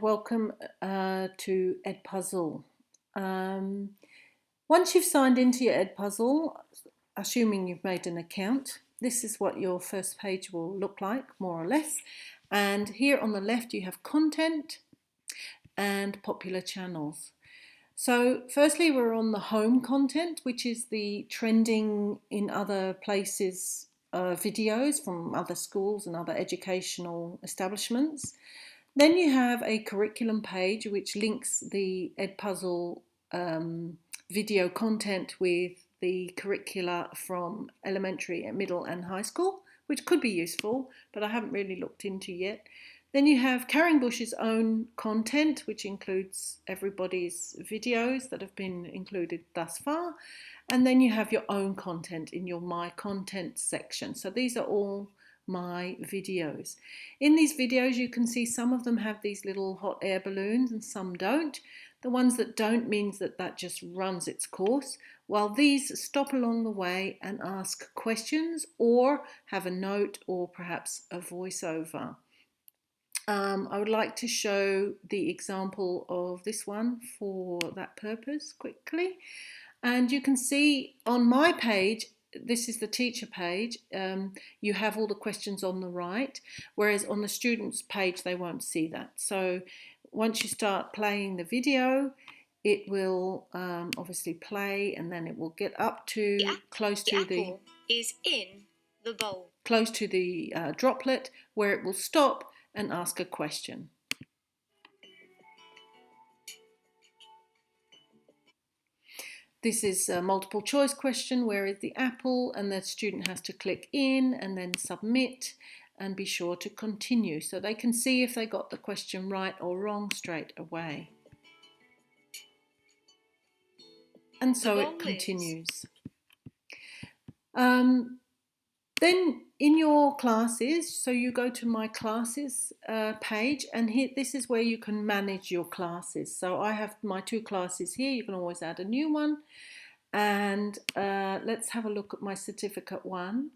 Welcome to Edpuzzle. Once you've signed into your Edpuzzle, assuming you've made an account, this is what your first page will look like, more or less. And here on the left you have content and popular channels. So firstly, we're on the home content, which is the trending in other places videos from other schools and other educational establishments. Then you have a curriculum page which links the Edpuzzle video content with the curricula from elementary, middle and high school, which could be useful, but I haven't really looked into yet. Then you have Carringbush's own content, which includes everybody's videos that have been included thus far. And then you have your own content in your My Content section. So these are all my videos. In these videos you can see some of them have these little hot air balloons and some don't. The ones that don't means that just runs its course, while these stop along the way and ask questions or have a note or perhaps a voiceover. I would like to show the example of this one for that purpose quickly. And you can see on my page, this is the teacher page, you have all the questions on the right, whereas on the students page they won't see that. So once you start playing the video, it will obviously play, and then it will get up to close to the apple is in the bowl. Close to the droplet, where it will stop and ask a question. This is a multiple choice question, where is the apple, and the student has to click in and then submit and be sure to continue, so they can see if they got the question right or wrong straight away. And so it continues. Then in your classes, so you go to my classes page, and here, this is where you can manage your classes. So I have my 2 classes here. You can always add a new one. And let's have a look at my certificate 1.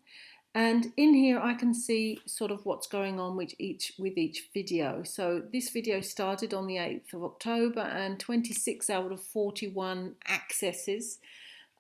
And in here I can see sort of what's going on with each video. So this video started on the 8th of October, and 26 out of 41 accesses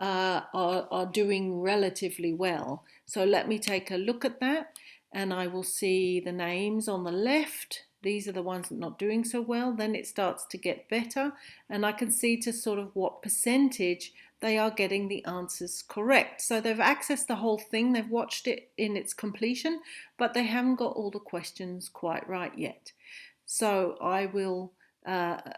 are doing relatively well. So let me take a look at that, and I will see the names on the left. These are the ones that are not doing so well. Then it starts to get better, and I can see to sort of what percentage they are getting the answers correct. So they've accessed the whole thing, they've watched it in its completion, but they haven't got all the questions quite right yet. So I will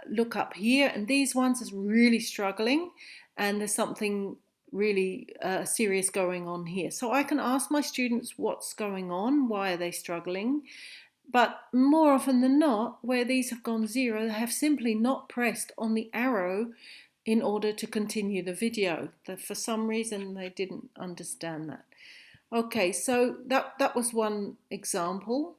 look up here, and these ones are really struggling, and there's something really serious going on here. So I can ask my students what's going on, why are they struggling? But more often than not, where these have gone 0, they have simply not pressed on the arrow in order to continue the video. That for some reason they didn't understand that. Okay, so that was one example.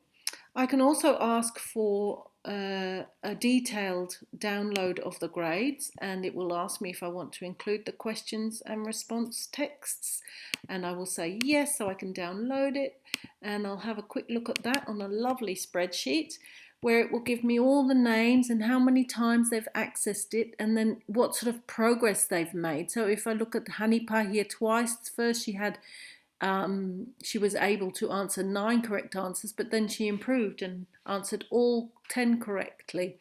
I can also ask for a detailed download of the grades, and it will ask me if I want to include the questions and response texts, and I will say yes, so I can download it, and I'll have a quick look at that on a lovely spreadsheet where it will give me all the names and how many times they've accessed it, and then what sort of progress they've made. So if I look at Honey Pie here twice, first she was able to answer 9 correct answers, but then she improved and answered all 10 correctly.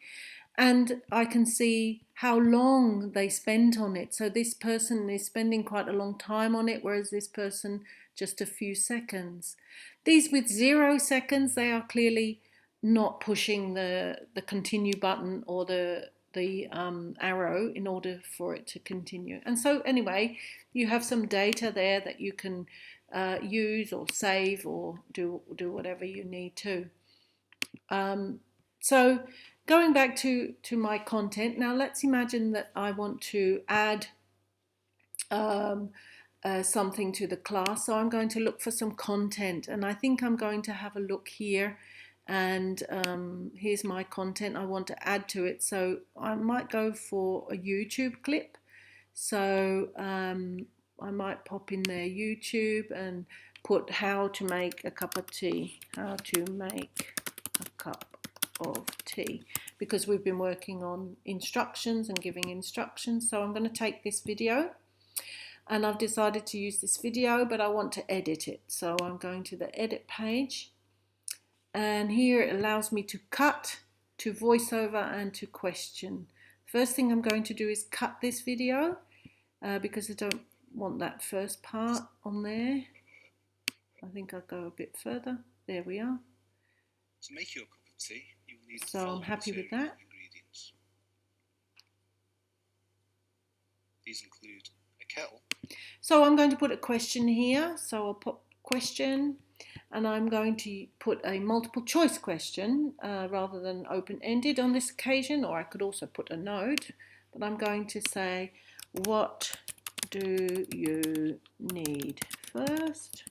And I can see how long they spent on it. So this person is spending quite a long time on it, whereas this person just a few seconds. These with 0 seconds, they are clearly not pushing the continue button or the arrow in order for it to continue. And so anyway, you have some data there that you can use or save or do whatever you need to. So going back to my content, now let's imagine that I want to add something to the class. So I'm going to look for some content, and I think I'm going to have a look here, and here's my content I want to add to it. So I might go for a YouTube clip. So I might pop in there YouTube and put how to make a cup of tea. How to make a cup of tea, because we've been working on instructions and giving instructions. So I'm going to take this video, and I've decided to use this video, but I want to edit it. So I'm going to the edit page, and here it allows me to cut, to voiceover, and to question. First thing I'm going to do is cut this video because I don't want that first part on there. I think I'll go a bit further. There we are. To make your cup of tea, you will need the So I'm following happy with series of that. ingredients. These include a kettle. So I'm going to put a question here. So I'll put question, and I'm going to put a multiple choice question rather than open-ended on this occasion, or I could also put a note, but I'm going to say, what do you need first?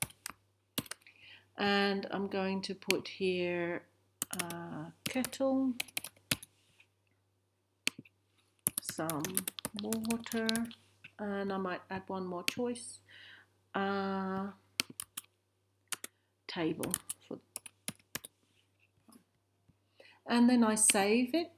And I'm going to put here kettle, some water, and I might add one more choice, table, and then I save it.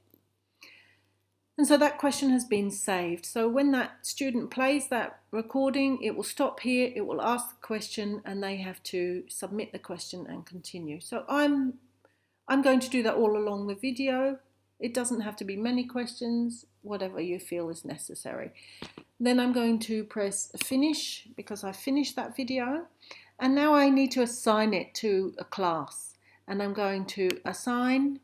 And so that question has been saved. So when that student plays that recording, it will stop here, it will ask the question, and they have to submit the question and continue. So I'm going to do that all along the video. It doesn't have to be many questions, whatever you feel is necessary. Then I'm going to press finish because I finished that video. And now I need to assign it to a class. And I'm going to assign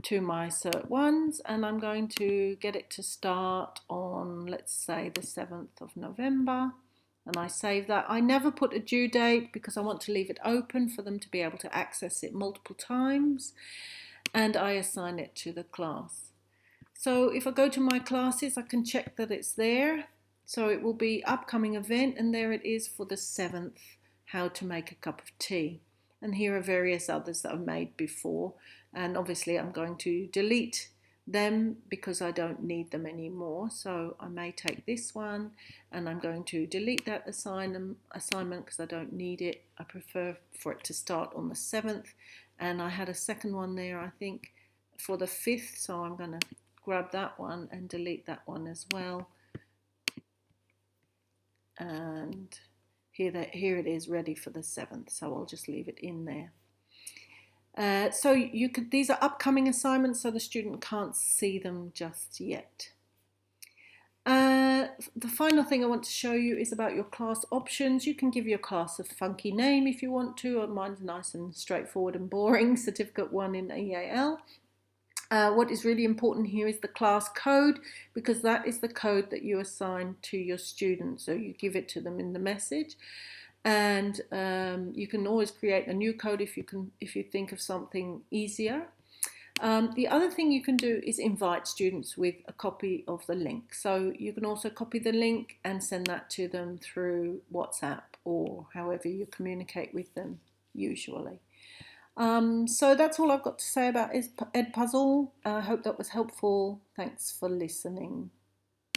to my Cert 1s, and I'm going to get it to start on, let's say, the 7th of November, and I save that. I never put a due date because I want to leave it open for them to be able to access it multiple times, and I assign it to the class. So if I go to my classes, I can check that it's there. So it will be upcoming event, and there it is for the 7th, how to make a cup of tea. And here are various others that I've made before. And obviously I'm going to delete them because I don't need them anymore. So I may take this one and I'm going to delete that assignment because I don't need it. I prefer for it to start on the 7th. And I had a second one there, I think, for the 5th. So I'm going to grab that one and delete that one as well. And here it is ready for the 7th. So I'll just leave it in there. So these are upcoming assignments, so the student can't see them just yet. The final thing I want to show you is about your class options. You can give your class a funky name if you want to. Mine's nice and straightforward and boring, Certificate 1 in EAL. What is really important here is the class code, because that is the code that you assign to your students. So you give it to them in the message. And you can always create a new code if you think of something easier. The other thing you can do is invite students with a copy of the link. So you can also copy the link and send that to them through WhatsApp or however you communicate with them usually. So that's all I've got to say about Edpuzzle. I hope that was helpful. Thanks for listening.